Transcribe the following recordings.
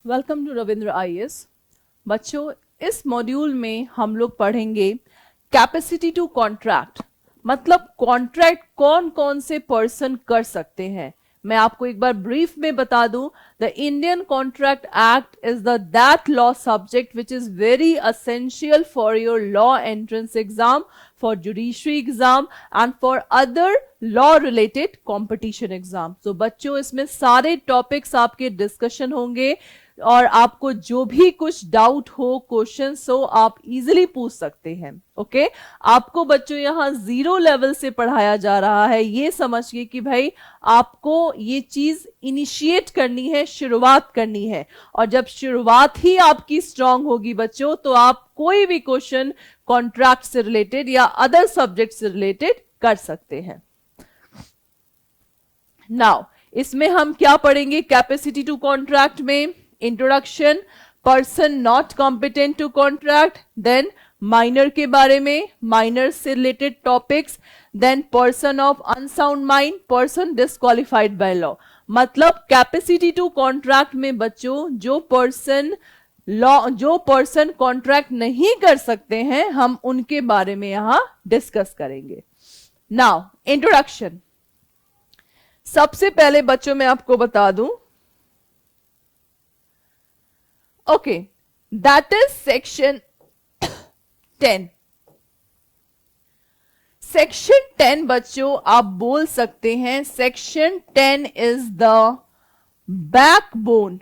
Welcome to Ravindra IAS. बच्चों, इस module में हम लोग पढ़ेंगे कैपेसिटी टू कॉन्ट्रैक्ट, मतलब कॉन्ट्रैक्ट कौन कौन से पर्सन कर सकते हैं। मैं आपको एक बार ब्रीफ में बता दूं, the Indian contract act is the that law subject which is very essential for your law entrance exam, for judiciary exam and for other law related competition exam। तो बच्चों, इसमें सारे टॉपिक्स आपके डिस्कशन होंगे और आपको जो भी कुछ डाउट हो, क्वेश्चन हो, आप इजीली पूछ सकते हैं। ओके, आपको बच्चों यहाँ 0 लेवल से पढ़ाया जा रहा है, ये समझिए कि भाई आपको ये चीज इनिशिएट करनी है, शुरुआत करनी है। और जब शुरुआत ही आपकी स्ट्रांग होगी बच्चों, तो आप कोई भी क्वेश्चन कॉन्ट्रैक्ट से रिलेटेड या अदर सब्जेक्ट से रिलेटेड कर सकते हैं। नाउ इसमें हम क्या पढ़ेंगे कैपेसिटी टू कॉन्ट्रैक्ट में? Introduction, person not competent to contract, then minor के बारे में, माइनर से related topics, then person of unsound mind, person disqualified by law. मतलब कैपेसिटी टू कॉन्ट्रैक्ट में बच्चों जो पर्सन कॉन्ट्रैक्ट नहीं कर सकते हैं, हम उनके बारे में यहां डिस्कस करेंगे। नाउ इंट्रोडक्शन, सबसे पहले बच्चों मैं आपको बता दूं, okay, that is section 10। Section 10 बच्चों आप बोल सकते हैं, section 10 is the backbone.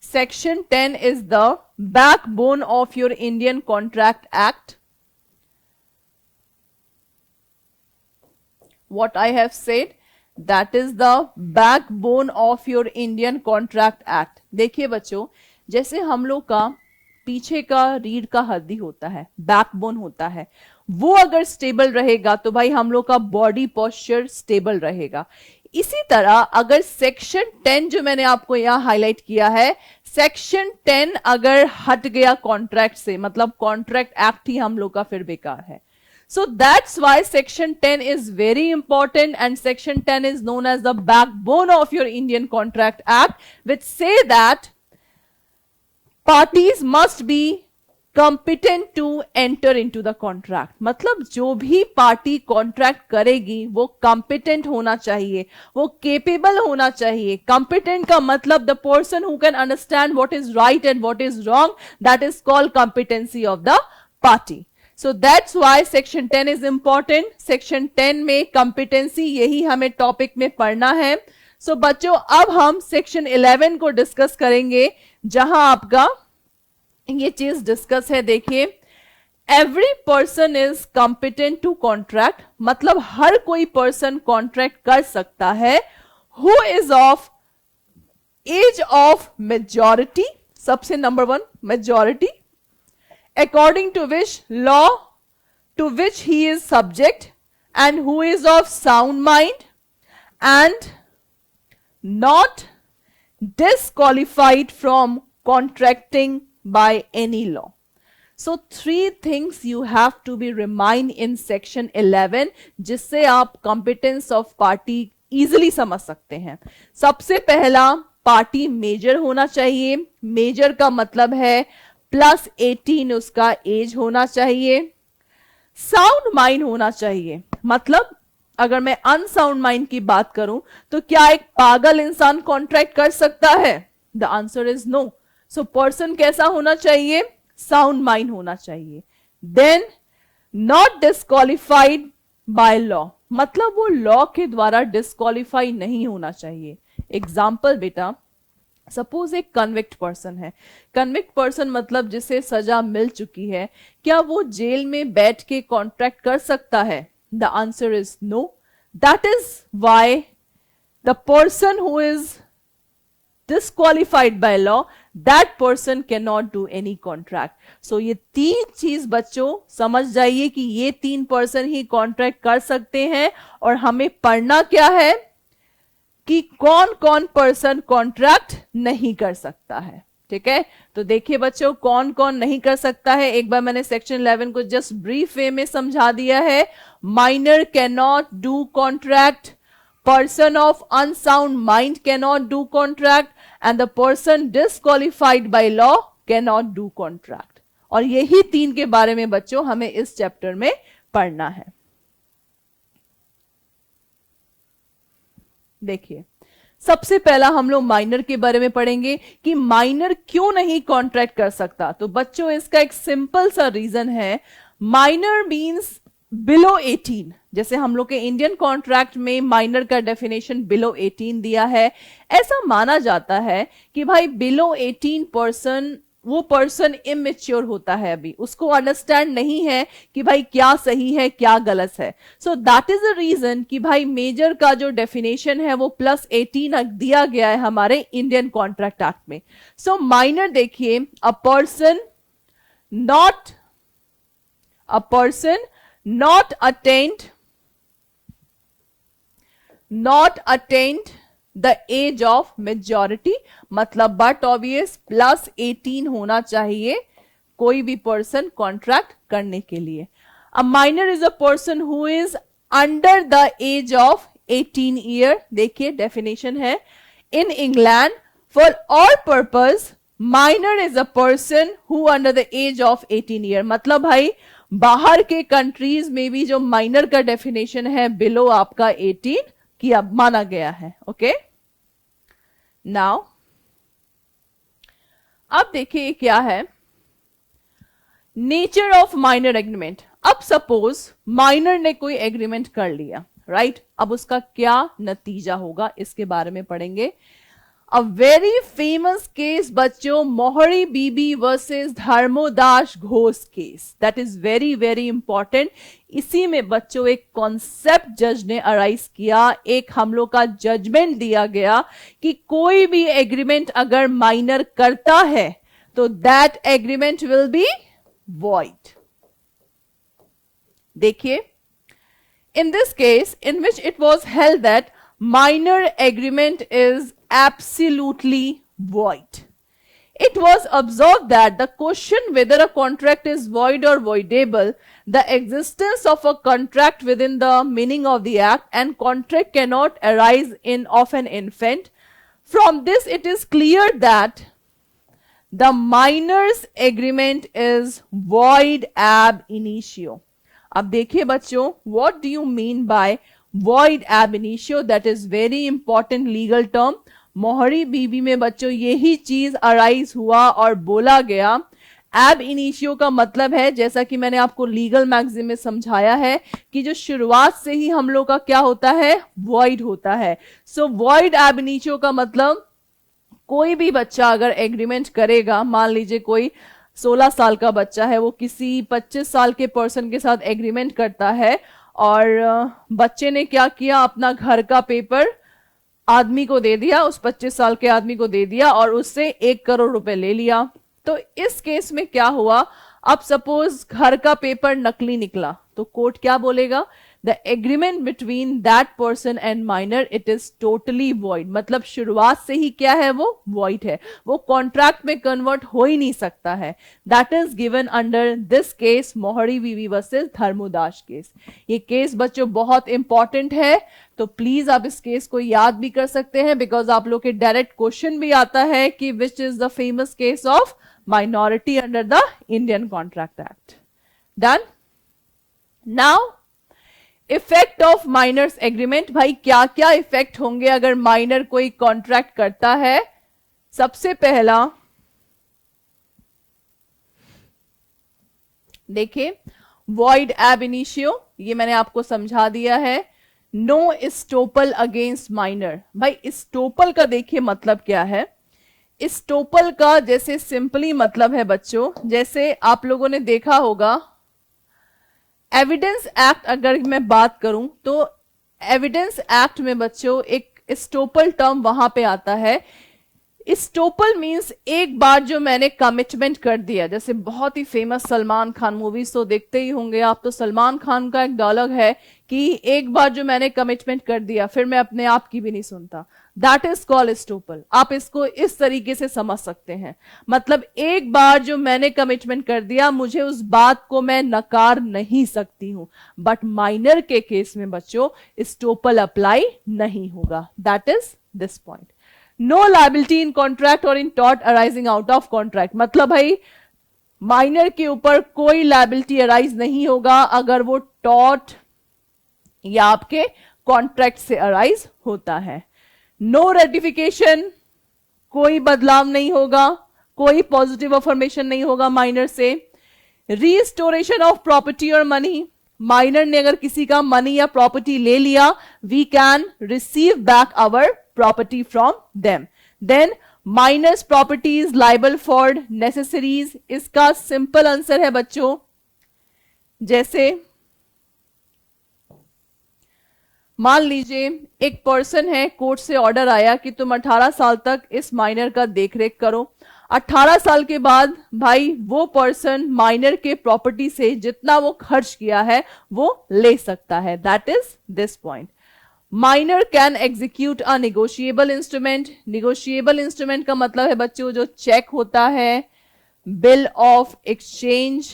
Section 10 is the backbone of your Indian Contract Act. What I have said, that is the backbone of your Indian Contract Act. देखिए बच्चों, जैसे हम लोग का पीछे का रीढ़ का हड्डी होता है, बैकबोन होता है, वो अगर स्टेबल रहेगा तो भाई हम लोग का बॉडी पोस्चर स्टेबल रहेगा। इसी तरह अगर सेक्शन 10 जो मैंने आपको यहां हाईलाइट किया है, सेक्शन 10 अगर हट गया कॉन्ट्रैक्ट से, मतलब कॉन्ट्रैक्ट एक्ट ही हम लोग का फिर बेकार है। So that's why section 10 is very important and section 10 is known as the backbone of your Indian contract act, which say that parties must be competent to enter into the contract। मतलब जो भी party contract करेगी वो competent होना चाहिए, वो capable होना चाहिए। competent का मतलब the person who can understand what is right and what is wrong, that is called competency of the party। So that's why section 10 is important। section 10 में competency यही हमें टॉपिक में पढ़ना है। So बच्चों, अब हम section 11 को डिस्कस करेंगे, जहां आपका ये चीज डिस्कस है। देखिए, every person is competent to contract, मतलब हर कोई पर्सन कॉन्ट्रैक्ट कर सकता है, who is of age of majority, सबसे number 1 majority, according to which law to which he is subject, and who is of sound mind and not disqualified from contracting by any law। So 3 things you have to be remind in section 11, जिससे आप competence of party easily समझ सकते हैं। सबसे पहला, party major होना चाहिए। Major का मतलब है प्लस 18 उसका एज होना चाहिए। साउंड माइंड होना चाहिए, मतलब अगर मैं अनसाउंड माइंड की बात करूं तो क्या एक पागल इंसान कॉन्ट्रैक्ट कर सकता है? The answer is no. So person कैसा होना चाहिए? साउंड माइंड होना चाहिए। Then not disqualified by law, मतलब वो लॉ के द्वारा डिस्क्वालिफाई नहीं होना चाहिए। एग्जाम्पल बेटा, सपोज एक कन्विक्ट पर्सन है। कन्विक्ट पर्सन मतलब जिसे सजा मिल चुकी है, क्या वो जेल में बैठ के कॉन्ट्रैक्ट कर सकता है? The answer is no। That is why the person who is disqualified by law, that person cannot do any contract। So ये 3 चीज बच्चों समझ जाइए कि ये 3 पर्सन ही कॉन्ट्रैक्ट कर सकते हैं, और हमें पढ़ना क्या है कि कौन कौन पर्सन कॉन्ट्रैक्ट नहीं कर सकता है। ठीक है, तो देखिए बच्चों कौन कौन नहीं कर सकता है। एक बार मैंने सेक्शन 11 को जस्ट ब्रीफ वे में समझा दिया है। Minor can not do contract, person of unsound mind cannot do contract, and the person disqualified by law cannot do contract. और यही 3 के बारे में बच्चों हमें इस चैप्टर में पढ़ना है. देखिए, सबसे पहला हम लोग माइनर के बारे में पढ़ेंगे कि माइनर क्यों नहीं कॉन्ट्रैक्ट कर सकता. तो बच्चों इसका एक सिंपल सा रीजन है. Minor means below 18. जैसे हम लोग के इंडियन कॉन्ट्रैक्ट में माइनर का डेफिनेशन बिलो 18 दिया है. ऐसा माना जाता है कि भाई बिलो 18 पर्सन, वो पर्सन इमेच्योर होता है, अभी उसको अंडरस्टैंड नहीं है कि भाई क्या सही है क्या गलत है. So that is the reason कि भाई मेजर का जो डेफिनेशन है वो +18 दिया गया है हमारे इंडियन कॉन्ट्रैक्ट एक्ट में. सो माइनर देखिए, a person not attained the age of majority, मतलब बट ऑब्वियस +18 होना चाहिए कोई भी पर्सन कॉन्ट्रैक्ट करने के लिए. A minor is a person who is under the age of 18 year. देखिए डेफिनेशन है in England for all purpose minor is a person who under the age of 18 year. मतलब भाई बाहर के कंट्रीज में भी जो माइनर का डेफिनेशन है बिलो आपका 18 किया माना गया है. ओके, नाउ अब देखिए क्या है नेचर ऑफ माइनर एग्रीमेंट. अब सपोज माइनर ने कोई एग्रीमेंट कर लिया, राइट. अब उसका क्या नतीजा होगा इसके बारे में पढ़ेंगे. अ वेरी फेमस केस बच्चों, Mohori Bibi versus Dharmodas Ghosh case. That is very very important. इसी में बच्चों एक कॉन्सेप्ट जज ने अराइज किया, एक हम लोग का जजमेंट दिया गया कि कोई भी एग्रीमेंट अगर माइनर करता है तो that agreement will be void. देखिए, in this case in which it was held that minor agreement is absolutely void. It was observed that the question whether a contract is void or voidable, the existence of a contract within the meaning of the act, and contract cannot arise in of an infant. From this it is clear that the minor's agreement is void ab initio. अब देखिए बच्चों, what do you mean by void ab initio? That is very important legal term. मोहरी बीबी में बच्चों यही चीज arise हुआ और बोला गया. ab initio का मतलब है, जैसा कि मैंने आपको लीगल मैगजीन में समझाया है, कि जो शुरुआत से ही हम लोग का क्या होता है, void होता है. सो void ab initio का मतलब कोई भी बच्चा अगर एग्रीमेंट करेगा, मान लीजिए कोई 16 साल का बच्चा है, वो किसी 25 साल के पर्सन के साथ एग्रीमेंट करता है और बच्चे ने क्या किया, अपना घर का पेपर आदमी को दे दिया, उस 25 साल के आदमी को दे दिया और उससे 1 करोड़ रुपए ले लिया. तो इस केस में क्या हुआ, अब सपोज घर का पेपर नकली निकला तो कोर्ट क्या बोलेगा, the agreement between that person and minor it is totally void. मतलब शुरुआत से ही क्या है, वो वॉइड है, वो कॉन्ट्रैक्ट में कन्वर्ट हो ही नहीं सकता है. That is given under this case मोहरी बीवी वर्सेस धर्मोदास केस. ये केस बच्चों बहुत इंपॉर्टेंट है, तो प्लीज आप इस केस को याद भी कर सकते हैं, बिकॉज आप लोग के डायरेक्ट क्वेश्चन भी आता है कि which is the famous case of minority under the Indian contract act. Done. Now effect of minors agreement. भाई क्या क्या इफेक्ट होंगे अगर माइनर कोई कॉन्ट्रैक्ट करता है. सबसे पहला देखिए, वॉइड ab initio, ये मैंने आपको समझा दिया है. No estoppel against minor. भाई एस्टोपल का देखिए मतलब क्या है. एस्टोपल का जैसे सिंपली मतलब है बच्चों, जैसे आप लोगों ने देखा होगा एविडेंस एक्ट, अगर मैं बात करूं तो एविडेंस एक्ट में बच्चों एक एस्टोपल टर्म वहां पे आता है. इस्टोपल मीन्स एक बार जो मैंने कमिटमेंट कर दिया, जैसे बहुत ही फेमस सलमान खान मूवीज तो देखते ही होंगे आप, तो सलमान खान का एक डायलॉग है कि एक बार जो मैंने कमिटमेंट कर दिया फिर मैं अपने आप की भी नहीं सुनता, दैट इज कॉल्ड इस्टोपल। आप इसको इस तरीके से समझ सकते हैं, मतलब एक बार जो मैंने कमिटमेंट कर दिया मुझे उस बात को मैं नकार नहीं सकती हूं, बट माइनर के केस में बच्चों इस्टोपल अप्लाई नहीं होगा, that is this point. No liability in contract और in tort arising out of contract, मतलब भाई माइनर के ऊपर कोई लायबिलिटी अराइज नहीं होगा अगर वो टॉर्ट या आपके कॉन्ट्रैक्ट से अराइज होता है। नो रेटिफिकेशन, कोई बदलाव नहीं होगा, कोई पॉजिटिव अफर्मेशन नहीं होगा माइनर से। रीस्टोरेशन ऑफ प्रॉपर्टी और मनी, माइनर ने अगर किसी का मनी या प्रॉपर्टी ले लिया, we can receive back our property from them. Then minors property is liable for necessaries, इसका सिंपल आंसर है बच्चों, जैसे मान लीजिए एक पर्सन है, कोर्ट से ऑर्डर आया कि तुम 18 साल तक इस माइनर का देखरेख करो। 18 साल के बाद भाई वो पर्सन माइनर के प्रॉपर्टी से जितना वो खर्च किया है वो ले सकता है, that is this point. Minor can execute a negotiable instrument, negotiable instrument का मतलब है बच्चों जो चेक होता है, bill of exchange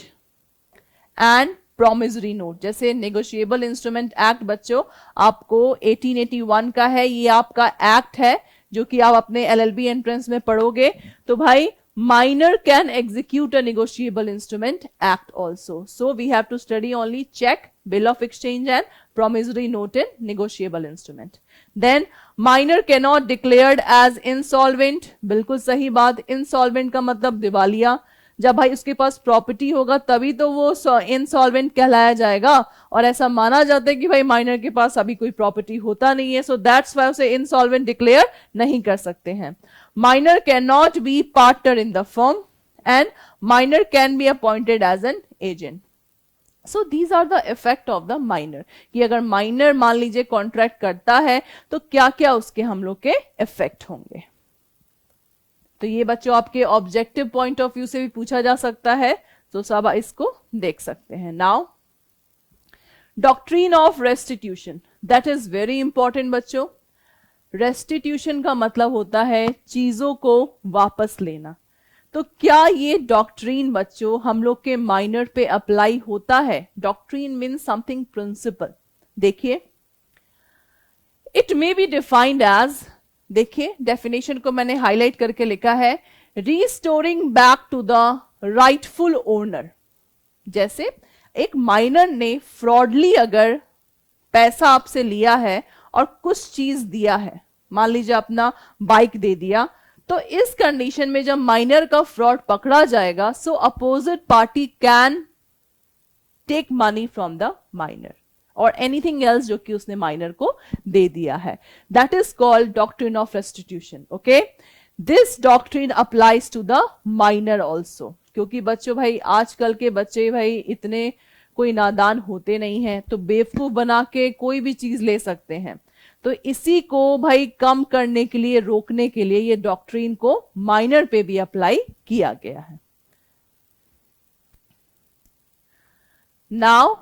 and promissory note. जैसे नेगोशिएबल इंस्ट्रूमेंट एक्ट बच्चों आपको 1881 का है, ये आपका एक्ट है जो कि आप अपने एलएलबी एंट्रेंस में पढ़ोगे। तो भाई minor can execute a negotiable instrument act also, so we have to study only cheque, bill of exchange and promissory note in negotiable instrument. Then minor cannot declared as insolvent, बिल्कुल सही बात, insolvent का मतलब दिवालिया। जब भाई उसके पास property होगा तभी तो वो insolvent कहलाया जाएगा, और ऐसा माना जाता है कि भाई माइनर के पास अभी कोई प्रॉपर्टी होता नहीं है, सो दैट्स वाई उसे insolvent डिक्लेयर नहीं कर सकते हैं। Minor can not be partner in the firm and minor can be appointed as an agent. So these are the effect of the minor, कि अगर माइनर मान लीजिए कॉन्ट्रैक्ट करता है तो क्या क्या उसके हम लोग के इफेक्ट होंगे। तो ये बच्चों आपके ऑब्जेक्टिव पॉइंट ऑफ व्यू से भी पूछा जा सकता है, तो सब इसको देख सकते हैं। Now doctrine of restitution, that is very important बच्चों। रेस्टिट्यूशन का मतलब होता है चीजों को वापस लेना। तो क्या ये डॉक्ट्रीन बच्चों हम लोग के माइनर पे अप्लाई होता है? Doctrine means something principle. देखिए it may be defined as, देखिए डेफिनेशन को मैंने हाईलाइट करके लिखा है, restoring back to the rightful owner. जैसे एक माइनर ने फ्रॉडली अगर पैसा आपसे लिया है और कुछ चीज दिया है, मान लीजिए अपना बाइक दे दिया, तो इस कंडीशन में जब माइनर का फ्रॉड पकड़ा जाएगा, so opposite party can take money from the minor और एनीथिंग एल्स जो कि उसने माइनर को दे दिया है। That is called doctrine of restitution. Okay, this doctrine applies to the minor also, क्योंकि बच्चों भाई आजकल के बच्चे भाई इतने कोई नादान होते नहीं हैं, तो बेवकूफ बना के कोई भी चीज ले सकते हैं। तो इसी को भाई कम करने के लिए, रोकने के लिए ये डॉक्ट्रिन को माइनर पे भी अप्लाई किया गया है। नाउ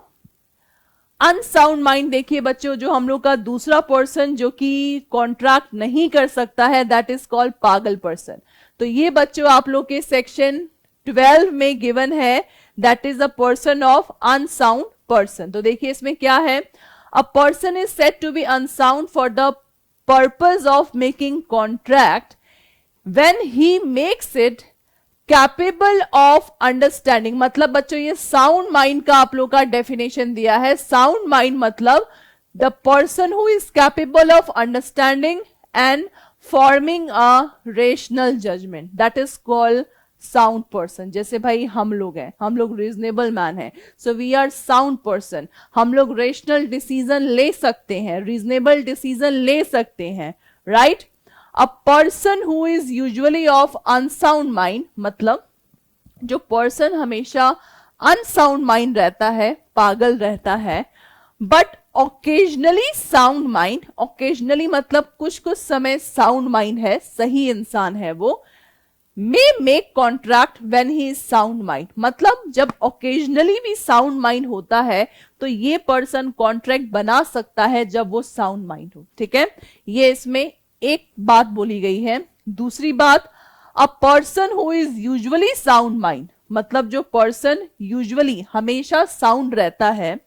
अनसाउंड माइंड, देखिए बच्चों जो हम लोग का दूसरा पर्सन जो कि कॉन्ट्रैक्ट नहीं कर सकता है, दैट इज कॉल्ड पागल पर्सन। तो ये बच्चों आप लोग के सेक्शन 12 में गिवन है, that is the person of unsound person. तो देखिए इसमें क्या है, a person is said to be unsound for the purpose of making contract when he makes it capable of understanding। मतलब बच्चों ये साउंड माइंड का आप लोग का डेफिनेशन दिया है। साउंड माइंड मतलब the person who is capable of understanding and forming a rational judgment, that is called sound person. जैसे भाई हम लोग हैं, हम लोग रीजनेबल मैन हैं, so we are sound person. हम लोग रेशनल डिसीजन ले सकते हैं, रीजनेबल डिसीजन ले सकते हैं, right. A person who is usually of unsound mind, मतलब जो पर्सन हमेशा अनसाउंड माइंड रहता है, पागल रहता है, but occasionally sound mind, occasionally मतलब कुछ कुछ समय साउंड माइंड है, सही इंसान है वो, may make contract when he is sound mind, मतलब जब ओकेजनली भी साउंड माइंड होता है तो ये पर्सन कॉन्ट्रैक्ट बना सकता है जब वो साउंड माइंड हो। ठीक है, ये इसमें एक बात बोली गई है। दूसरी बात, अ person who is usually sound mind, मतलब जो पर्सन यूजुअली हमेशा साउंड रहता है,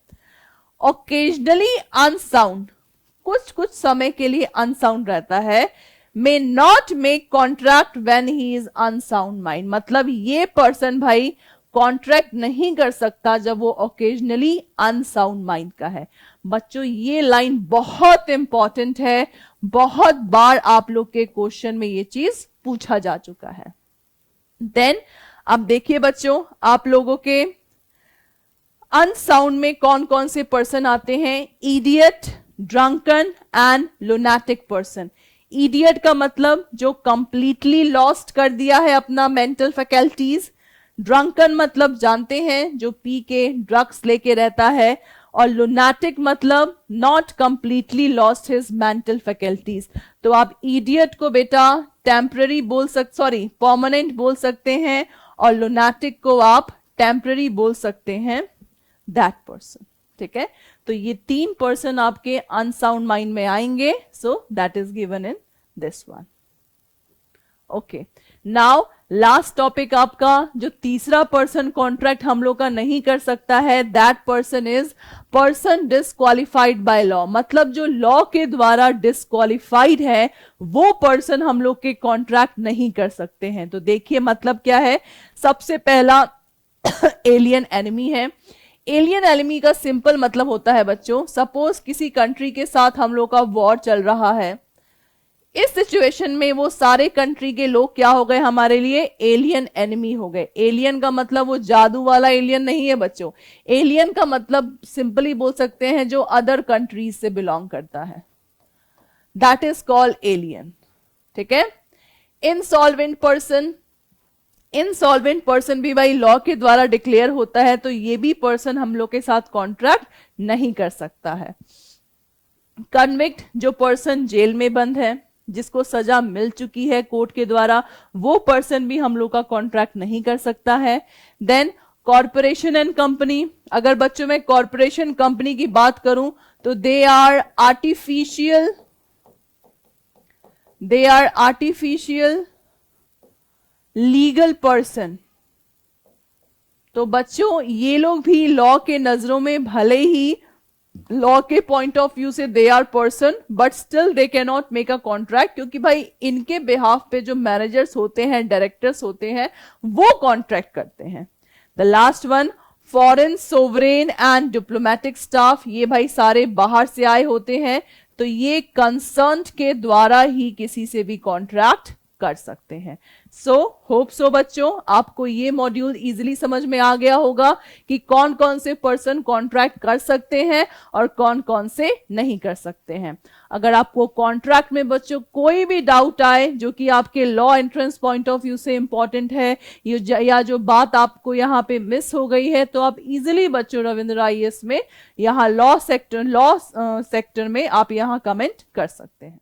ओकेजनली अनसाउंड, कुछ कुछ समय के लिए अनसाउंड रहता है, may not make contract when he is unsound mind, मतलब ये पर्सन भाई कॉन्ट्रैक्ट नहीं कर सकता जब वो ओकेजनली अनसाउंड माइंड का है। बच्चों ये लाइन बहुत इंपॉर्टेंट है, बहुत बार आप लोग के क्वेश्चन में ये चीज पूछा जा चुका है। देन अब देखिए बच्चों, आप लोगों के अनसाउंड में कौन कौन से पर्सन आते हैं, idiot, drunken and lunatic person. Idiot का मतलब जो कंप्लीटली लॉस्ट कर दिया है अपना मेंटल फैकल्टीज, ड्रंकन मतलब जानते हैं जो पी के ड्रग्स लेके रहता है, और लुनाटिक मतलब not completely lost his mental faculties. तो आप इडियट को बेटा टेम्पररी बोल परमानेंट बोल सकते हैं, और लुनाटिक को आप टेम्पररी बोल सकते हैं, दैट पर्सन। ठीक है, तो ये तीन पर्सन आपके अनसाउंड माइंड में आएंगे, सो that is given in this one. Okay, now last topic आपका जो तीसरा पर्सन कॉन्ट्रैक्ट हम लोग का नहीं कर सकता है, that person is person disqualified by law, मतलब जो लॉ के द्वारा डिस्क्वालिफाइड है वो पर्सन हम लोग के कॉन्ट्रैक्ट नहीं कर सकते हैं। तो देखिए मतलब क्या है, सबसे पहला एलियन एनिमी है। एलियन एनिमी का सिंपल मतलब होता है बच्चों, सपोज किसी कंट्री के साथ हम लोग का वॉर चल रहा है, इस सिचुएशन में वो सारे कंट्री के लोग क्या हो गए हमारे लिए, एलियन एनिमी हो गए। एलियन का मतलब वो जादू वाला एलियन नहीं है बच्चों, एलियन का मतलब सिंपली बोल सकते हैं जो अदर कंट्रीज से बिलोंग करता है, दैट इज कॉल्ड एलियन। ठीक है, इनसॉल्वेंट पर्सन, इनसॉल्वेंट पर्सन भी भाई लॉ के द्वारा डिक्लेयर होता है, तो ये भी पर्सन हम लोग के साथ कॉन्ट्रैक्ट नहीं कर सकता है। कन्विक्ट, जो पर्सन जेल में बंद है, जिसको सजा मिल चुकी है कोर्ट के द्वारा, वो पर्सन भी हम लोग का कॉन्ट्रैक्ट नहीं कर सकता है। देन कॉर्पोरेशन एंड कंपनी, अगर बच्चों में कॉर्पोरेशन कंपनी की बात करूं तो they are artificial legal person. तो बच्चों ये लोग भी लॉ के नजरों में भले ही लॉ के पॉइंट ऑफ व्यू से they are person, but still they can not make a contract, क्योंकि भाई इनके बिहाफ पे जो मैनेजर्स होते हैं, डायरेक्टर्स होते हैं, वो कॉन्ट्रैक्ट करते हैं। The last one, foreign, sovereign and diplomatic staff, ये भाई सारे बाहर से आए होते हैं, तो ये कंसर्न के द्वारा ही किसी से भी कॉन्ट्रैक्ट कर सकते हैं। सो होप सो बच्चों आपको ये मॉड्यूल इजीली समझ में आ गया होगा कि कौन कौन से पर्सन कॉन्ट्रैक्ट कर सकते हैं और कौन कौन से नहीं कर सकते हैं। अगर आपको कॉन्ट्रैक्ट में बच्चों कोई भी डाउट आए जो कि आपके law entrance point of view से इंपॉर्टेंट है, या जो बात आपको यहाँ पे मिस हो गई है, तो आप इजीली बच्चों रविंद्र आईएएस में यहाँ लॉ सेक्टर में आप यहाँ कमेंट कर सकते हैं।